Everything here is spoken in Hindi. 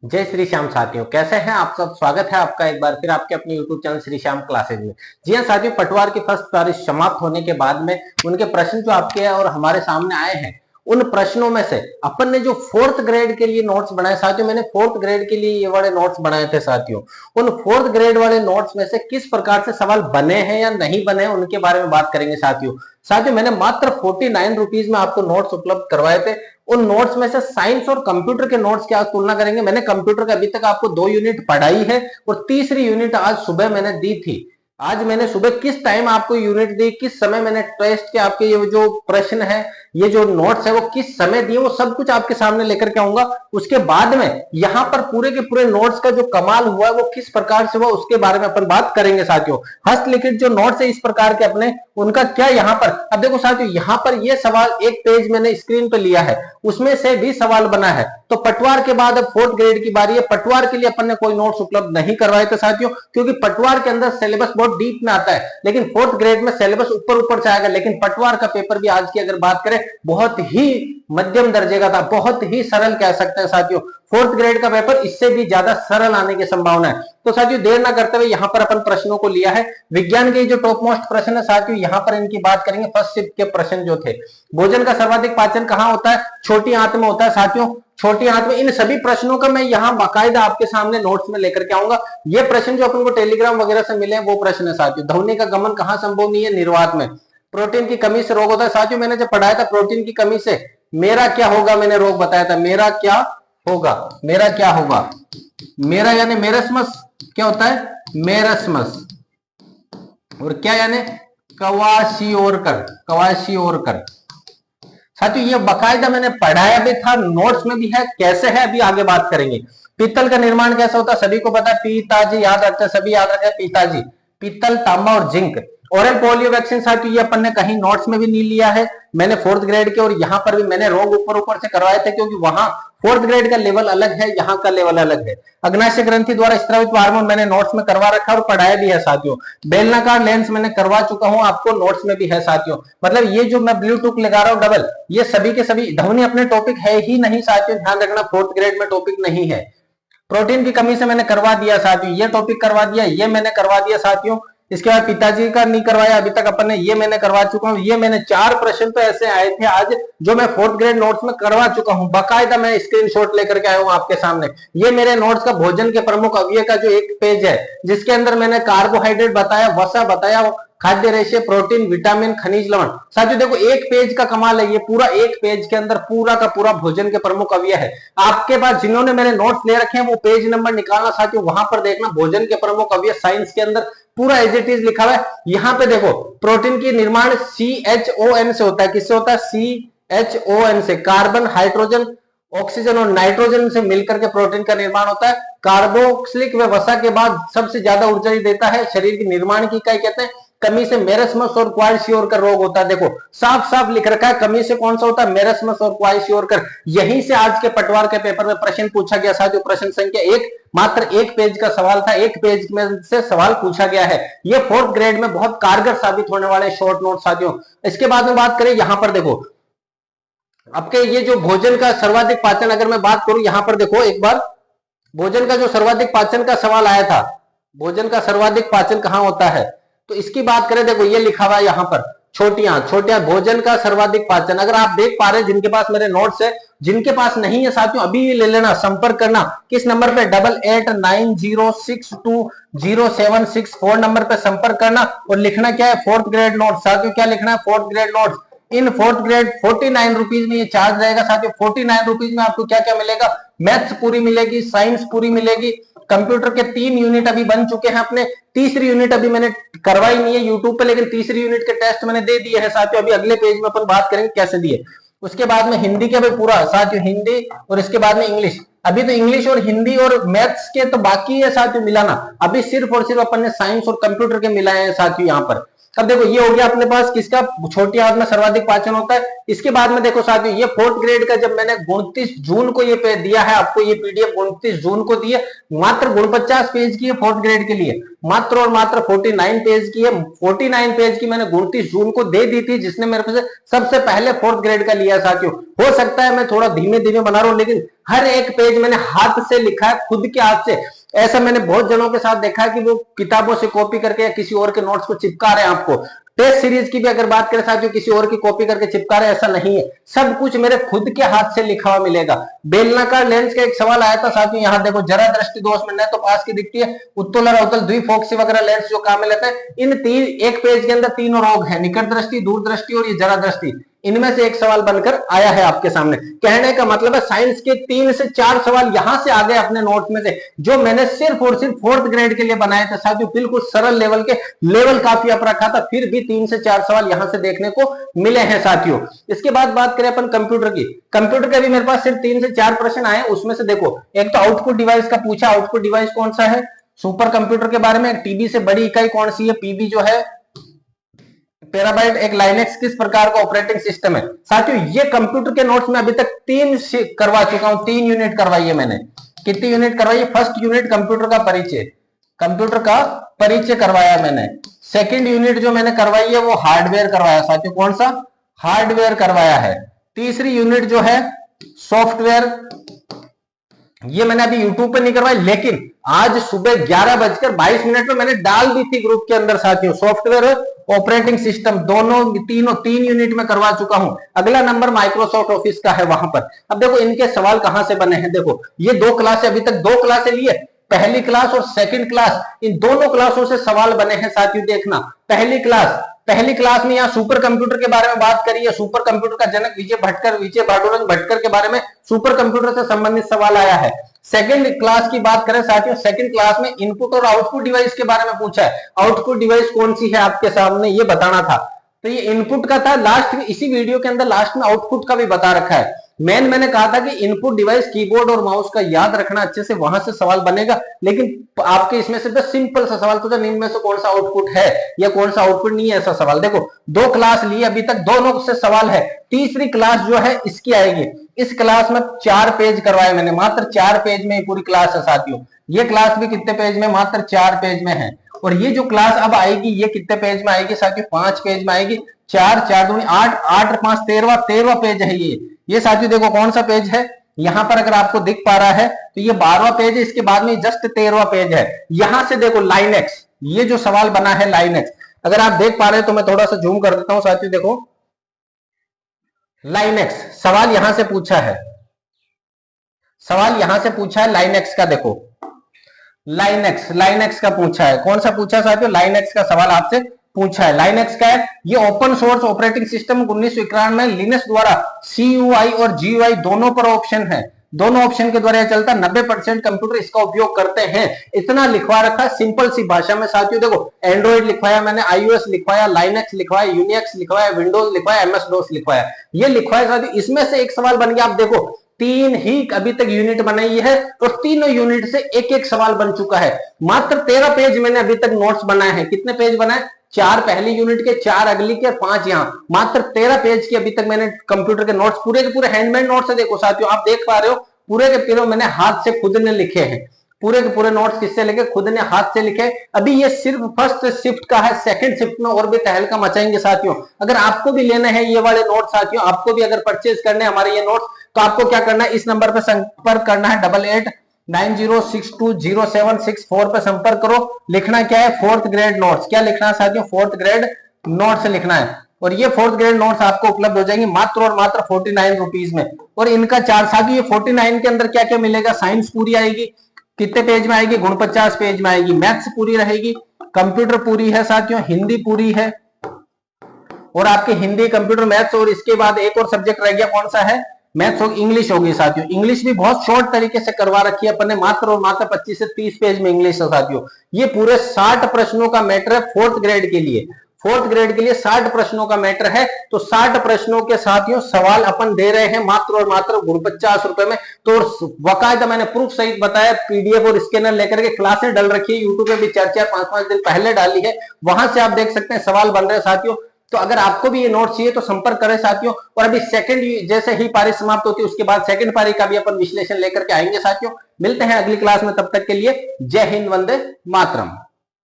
जय श्री श्याम साथियों, कैसे हैं आप सब। स्वागत है आपका एक बार फिर आपके अपने YouTube channel Shri Shyam classes में। जी हाँ साथियों, पटवार की फर्स्ट बारिश समाप्त होने के बाद में उनके प्रश्न जो आपके और हमारे सामने आए हैं, उन प्रश्नों में से अपन ने जो फोर्थ ग्रेड के लिए नोट्स बनाए साथियों, मैंने फोर्थ ग्रेड के लिए ये वाले नोट्स बनाए थे साथियों। उन फोर्थ ग्रेड वाले नोट्स में से किस प्रकार से सवाल बने हैं या नहीं बने हैं उनके बारे में बात करेंगे साथियों। साथियों मैंने मात्र 49 रुपीज में आपको नोट्स उपलब्ध करवाए थे। उन नोट्स में से साइंस और कंप्यूटर के नोट्स की आज तुलना करेंगे। मैंने कंप्यूटर का अभी तक आपको 2 यूनिट पढ़ाई है और तीसरी यूनिट आज सुबह मैंने दी थी। आज मैंने सुबह किस टाइम आपको यूनिट दी, किस समय मैंने टेस्ट के आपके ये जो प्रश्न है, ये जो नोट्स है वो किस समय दिए, वो सब कुछ आपके सामने लेकर के आऊंगा। उसके बाद में यहाँ पर पूरे के पूरे नोट्स का जो कमाल हुआ है वो किस प्रकार से हुआ उसके बारे में अपन बात करेंगे साथियों। हस्तलिखित जो नोट्स है इस प्रकार के अपने, उनका क्या यहाँ पर, अब देखो साथियों यहाँ पर ये सवाल एक पेज मैंने स्क्रीन पे लिया है, उसमें से भी सवाल बना है। तो पटवार के बाद अब फोर्थ ग्रेड की बारी है। पटवार के लिए अपन ने कोई नोट्स उपलब्ध नहीं करवाए थे साथियों, क्योंकि पटवार के अंदर सिलेबस बहुत डीप में आता है, लेकिन फोर्थ ग्रेड में सिलेबस ऊपर ऊपर से आएगा। लेकिन पटवार का पेपर भी आज की अगर बात करें बहुत ही मध्यम दर्जे का था, बहुत ही सरल कह सकते हैं साथियों। फोर्थ ग्रेड का पेपर इससे भी ज्यादा सरल आने की संभावना है। तो साथियों देर ना करते हुए यहाँ पर अपन प्रश्नों को लिया है। विज्ञान के जो टॉप मोस्ट प्रश्न है साथियों, यहाँ पर इनकी बात करेंगे। फर्स्ट शिफ्ट के प्रश्न जो थे, भोजन का सर्वाधिक पाचन कहाँ होता है, छोटी आंत में होता है साथियों, छोटी आंत में। इन सभी प्रश्नों का मैं यहाँ बाकायदा आपके सामने नोट्स में लेकर के आऊंगा। ये प्रश्न जो अपन को टेलीग्राम वगैरह से मिले वो प्रश्न है साथियों। ध्वनि का गमन कहाँ संभव नहीं है, निर्वात में। प्रोटीन की कमी से रोग होता है साथियों, मैंने जब पढ़ाया था प्रोटीन की कमी से मेरा क्या होगा, मैंने रोग बताया था। मेरा क्या होगा, मेरा क्या होगा, मेरा यानी मेरस्मस क्या होता है, मेरस्मस। और क्या यानी कवाशियोरकर, कवाशियोरकर। साथियों ये बकायदा मैंने पढ़ाया भी था, नोट्स में भी है। कैसे है अभी आगे बात करेंगे। पीतल का निर्माण कैसा होता है सभी को पता है, पिताजी याद रखते हैं, सभी याद रखते हैं पिताजी, पीतल, तांबा और जिंक। ओरल पोलियो वैक्सीन साथियों ये अपन ने कहीं नोट्स में भी नहीं लिया है, मैंने फोर्थ ग्रेड के, और यहाँ पर भी मैंने रोग ऊपर ऊपर से करवाए थे, क्योंकि वहां फोर्थ ग्रेड का लेवल अलग है, यहाँ का लेवल अलग है। अग्नाशय ग्रंथि द्वारा स्त्रावित हार्मोन मैंने नोट्स में करवा रखा और पढ़ाया भी है साथियों। बेलनाकार लेंस मैंने करवा चुका हूं, आपको नोट्स में भी है साथियों। मतलब ये जो मैं ब्लूटूथ लगा रहा हूं डबल, ये सभी के सभी ध्वनि अपने टॉपिक है ही नहीं साथियों, ध्यान रखना फोर्थ ग्रेड में टॉपिक नहीं है। प्रोटीन की कमी से मैंने करवा दिया साथियों, ये टॉपिक करवा दिया, ये मैंने करवा दिया साथियों। इसके बाद पिताजी का नहीं करवाया अभी तक अपन ने, ये मैंने करवा चुका हूं। ये मैंने 4 प्रश्न तो ऐसे आए थे आज जो मैं फोर्थ ग्रेड नोट्स में करवा चुका हूं, बाकायदा मैं स्क्रीनशॉट लेकर के आया हूं आपके सामने। ये मेरे नोट्स का भोजन के प्रमुख अवयव का जो एक पेज है, जिसके अंदर मैंने कार्बोहाइड्रेट बताया, वसा बताया, खाद्य रेशे, प्रोटीन, विटामिन, खनिज, लवण। साथियों देखो एक पेज का कमाल है, ये पूरा एक पेज के अंदर पूरा का पूरा भोजन के प्रमुख अवयव है। आपके पास जिन्होंने मेरे नोट्स ले रखे हैं वो पेज नंबर निकालना साथियों, वहां पर देखना भोजन के प्रमुख अवयव साइंस के अंदर पूरा एज इट इज लिखा हुआ है। यहाँ पे देखो प्रोटीन की निर्माण CHON से होता है, किससे होता है, CHON से, कार्बन, हाइड्रोजन, ऑक्सीजन और नाइट्रोजन से मिलकर के प्रोटीन का निर्माण होता है। कार्बोक्सिलिक व वसा के बाद सबसे ज्यादा ऊर्जा देता है, शरीर की निर्माण की इकाई कहते हैं। कमी से मेरस्मस और क्वाइशियोरकर रोग होता है। देखो साफ साफ लिख रखा है, कमी से कौन सा होता है, मेरस्मस और क्वाइशियोरकर। यहीं से आज के पटवार के पेपर में प्रश्न पूछा गया साथियों। प्रश्न संख्या 1, मात्र एक पेज का सवाल था, एक पेज में से सवाल पूछा गया है। ये फोर्थ ग्रेड में बहुत कारगर साबित होने वाले शॉर्ट नोट साथियों। इसके बाद में बात करें, यहां पर देखो आपके ये जो भोजन का सर्वाधिक पाचन, अगर मैं बात करूं यहां पर देखो एक बार, भोजन का जो सर्वाधिक पाचन का सवाल आया था, भोजन का सर्वाधिक पाचन कहां होता है, तो इसकी बात करें, देखो ये लिखा हुआ है यहां पर, छोटियां छोटियां, भोजन का सर्वाधिक पाचन। अगर आप देख पा रहे हैं, जिनके पास मेरे नोट्स है, जिनके पास नहीं है साथियों अभी ले लेना, संपर्क करना किस नंबर पे, 8890620764 नंबर पे संपर्क करना और लिखना क्या है, फोर्थ ग्रेड नोट साथियों। क्या लिखना है, fourth grade notes. In fourth grade 49 rupees में ये चार्ज रहेगा साथियों। 49 रुपीज में आपको क्या क्या मिलेगा, मैथ्स पूरी मिलेगी, साइंस पूरी मिलेगी, कंप्यूटर के 3 यूनिट अभी बन चुके हैं अपने, तीसरी यूनिट अभी मैंने करवाई नहीं है यूट्यूब पे, लेकिन तीसरी यूनिट के टेस्ट मैंने दे दिए हैं साथियों। अभी अगले पेज में अपन बात करेंगे कैसे दिए। उसके बाद में हिंदी के भी पूरा साथियों, हिंदी, और इसके बाद में इंग्लिश। अभी तो इंग्लिश और हिंदी और मैथ्स के तो बाकी है साथियों मिलाना, अभी सिर्फ और सिर्फ अपन ने साइंस और कंप्यूटर के मिलाए हैं साथियों यहाँ पर। अब देखो ये हो गया अपने पास किसका, छोटी आंत में सर्वाधिक पाचन होता है। इसके बाद में देखो साथियों, ये 4th ग्रेड का जब मैंने 29 जून को ये दिया है आपको, ये पीडीएफ 29 जून को दी है, मात्र 49 पेज की है 4th ग्रेड के लिए, मात्र और मात्र 49 पेज की है। 49 पेज की मैंने 29 जून को दे दी थी, जिसने मेरे पास सबसे पहले 4th ग्रेड का लिया साथियों। हो सकता है मैं थोड़ा धीमे धीमे बना रहा हूं, लेकिन हर एक पेज मैंने हाथ से लिखा है, खुद के हाथ से। ऐसा मैंने बहुत जनों के साथ देखा है कि वो किताबों से कॉपी करके या किसी और के नोट्स को चिपका रहे हैं आपको। टेस्ट सीरीज की भी अगर बात करें साथियों, किसी और की कॉपी करके चिपका रहे, ऐसा नहीं है, सब कुछ मेरे खुद के हाथ से लिखा हुआ मिलेगा। बेलनाकार लेंस का एक सवाल आया था साथियों, यहाँ देखो जरा दृष्टि दोष में न तो पास की दिखती है, उत्तल और अवतल द्विफोक्सी वगैरह लेंस जो काम में लेते हैं, इन एक पेज के अंदर तीनों रोग है, निकट दृष्टि, दूर दृष्टि और ये जरा दृष्टि, इनमें से एक सवाल बनकर आया है आपके सामने। कहने का मतलब है साइंस के 3 से 4 सवाल यहां से आ गए अपने नोट में से, जो मैंने सिर्फ और सिर्फ 4th ग्रेड के लिए बनाए थे साथियों। बिल्कुल सरल लेवल के, लेवल काफी अप रखा था, फिर भी 3 से 4 सवाल यहां से देखने को मिले हैं साथियों। इसके बाद बात करें अपन कंप्यूटर की, कंप्यूटर के भी मेरे पास सिर्फ 3 से 4 प्रश्न आए। उसमें से देखो, एक तो आउटपुट डिवाइस का पूछा, आउटपुट डिवाइस कौन सा है, सुपर कंप्यूटर के बारे में, टीबी से बड़ी इकाई कौन सी है, पीबी जो है टेराबाइट, एक लाइनेक्स किस प्रकार का ऑपरेटिंग सिस्टम है। साथियों ये कंप्यूटर के नोट्स में अभी तक 3 करवा चुका हूं, 3 यूनिट करवाई है मैंने। कितनी यूनिट करवाई है? फर्स्ट यूनिट कंप्यूटर का परिचय, कंप्यूटर का परिचय करवाया मैंने। सेकंड यूनिट जो मैंने करवाई है वो हार्डवेयर करवाया साथियों, कौन सा, हार्डवेयर करवाया है। तीसरी यूनिट जो है सॉफ्टवेयर, ये मैंने अभी यूट्यूब पे नहीं करवाई, लेकिन आज सुबह 11:22 में मैंने डाल दी थी ग्रुप के अंदर साथियों। सॉफ्टवेयर ऑपरेटिंग सिस्टम दोनों तीन यूनिट में करवा चुका हूं। अगला नंबर माइक्रोसॉफ्ट ऑफिस का है वहां पर। अब देखो इनके सवाल कहां से बने हैं, देखो ये 2 क्लास, अभी तक 2 क्लासें लिए, पहली क्लास और सेकंड क्लास, इन दोनों क्लासों से सवाल बने हैं साथियों। देखना पहली क्लास में यहाँ सुपर कंप्यूटर के बारे में बात करी है, सुपर कंप्यूटर का जनक विजय बाडूरंग भटकर के बारे में सुपर कंप्यूटर से संबंधित सवाल आया है। सेकंड क्लास की बात करें साथियों, सेकंड क्लास में इनपुट और आउटपुट डिवाइस के बारे में पूछा है। आउटपुट डिवाइस कौन सी है आपके सामने, ये बताना था, तो ये इनपुट का था। लास्ट में इसी वीडियो के अंदर लास्ट में आउटपुट का भी बता रखा है। मैंने कहा था कि इनपुट डिवाइस कीबोर्ड और माउस का याद रखना अच्छे से, वहां से सवाल बनेगा। लेकिन आपके इसमें से बस सिंपल सा सवाल तो इनमें से कौन सा आउटपुट है या कौन सा आउटपुट नहीं है, ऐसा सवाल। देखो 2 क्लास ली, अभी तक दोनों से सवाल है। तीसरी क्लास जो है इसकी आएगी, इस क्लास में 4 पेज करवाए मैंने, मात्र 4 पेज में पूरी क्लास है साथियों। ये क्लास भी कितने पेज में, मात्र 4 पेज में है। और ये जो क्लास अब आएगी ये कितने पेज में आएगी साथियों, 5 पेज में आएगी। 4 4 दूनी 8, 8 और 5 13 पेज है ये साथियों। देखो कौन सा पेज है यहां पर, अगर आपको दिख पा रहा है तो ये 12वां पेज है, इसके बाद में जस्ट 13वां पेज है। यहां से देखो लाइनेक्स, ये जो सवाल बना है लाइनेक्स, अगर आप देख पा रहे हैं तो मैं थोड़ा सा जूम कर देता हूं साथियों। देखो लाइनेक्स सवाल यहां से पूछा है, सवाल यहां से पूछा है लाइनेक्स का। देखो लाइनेक्स का पूछा है, कौन सा पूछा साथियों, लाइनेक्स का सवाल आपसे पूछा है। लाइनेक्स का है, ये ओपन सोर्स ऑपरेटिंग सिस्टम 1991 में लिनक्स द्वारा CUI और GUI दोनों पर ऑप्शन है, दोनों ऑप्शन के द्वारा चलता है। 90% कंप्यूटर इसका उपयोग करते हैं। इतना लिखवा रखा है सिंपल सी भाषा में साथियों। देखो एंड्रॉइड लिखवाया मैंने, iOS लिखवाया, लाइनेक्स लिखवाया, यूनिक्स लिखवाया, विंडोज लिखवाया, MS DOS लिखवाया, ये लिखवाया साथियों। इसमें से एक सवाल बन गया। आप देखो 3 ही अभी तक यूनिट बनाई है और तीनों यूनिट से एक सवाल बन चुका है। मात्र 13 पेज मैंने अभी तक नोट्स बनाए हैं। कितने पेज बनाए, 4 पहली यूनिट के, 4 अगली के, 5 यहाँ, मात्र 13 पेज की अभी तक मैंने कंप्यूटर के नोट्स, पूरे के पूरे हैंडमेड नोट्स है। देखो साथियों आप देख पा रहे हो, पूरे के पूरे मैंने हाथ से खुद ने लिखे हैं। पूरे के पूरे नोट्स किससे लिखे, खुद ने हाथ से लिखे। अभी ये सिर्फ फर्स्ट शिफ्ट का है, सेकंड शिफ्ट में और भी तहलका मचाएंगे साथियों। अगर आपको भी लेना है ये वाले नोट्स साथियों, आपको भी अगर परचेज करने हमारे ये नोट्स, तो आपको क्या करना है, इस नंबर पर संपर्क करना है, 8890620764 पर संपर्क करो। लिखना क्या है, 4th ग्रेड नोट्स। क्या लिखना है साथियों, 4th ग्रेड नोट्स लिखना है। और ये 4th ग्रेड नोट्स आपको उपलब्ध हो जाएंगे मात्र और मात्र 49 रुपीज में। और इनका चार्ज साथियों, ये 49 के अंदर क्या क्या मिलेगा, साइंस पूरी आएगी, कितने पेज में आएगी, 49 पेज में आएगी। मैथ्स पूरी रहेगी, कंप्यूटर पूरी है साथियों, हिंदी पूरी है, और आपके हिंदी, कंप्यूटर, मैथ्स, और इसके बाद एक और सब्जेक्ट रह गया, कौन सा है, मैथ्स और इंग्लिश होगी साथियों। इंग्लिश भी बहुत शॉर्ट तरीके से करवा रखी है अपन ने, मात्र और मात्र 25 से 30 पेज में इंग्लिश है साथियों। ये पूरे 60 प्रश्नों का मैटर है 4th ग्रेड के लिए। 4th ग्रेड के लिए 60 प्रश्नों का मैटर है। तो 60 प्रश्नों के साथियों सवाल अपन दे रहे हैं मात्र और मात्र 49 रुपए में। तो बाकायदा मैंने प्रूफ सहित बताया, पीडीएफ और स्कैनर लेकर के क्लासें डल रखी है, यूट्यूब पे भी 4-4 5-5 दिन पहले डाली है, वहां से आप देख सकते हैं सवाल बन रहे हैं साथियों। तो अगर आपको भी ये नोट चाहिए तो संपर्क करें साथियों। और अभी सेकंड जैसे ही पारी समाप्त होती है उसके बाद सेकंड पारी का भी अपन विश्लेषण लेकर के आएंगे साथियों। मिलते हैं अगली क्लास में, तब तक के लिए जय हिंद, वंदे मातरम।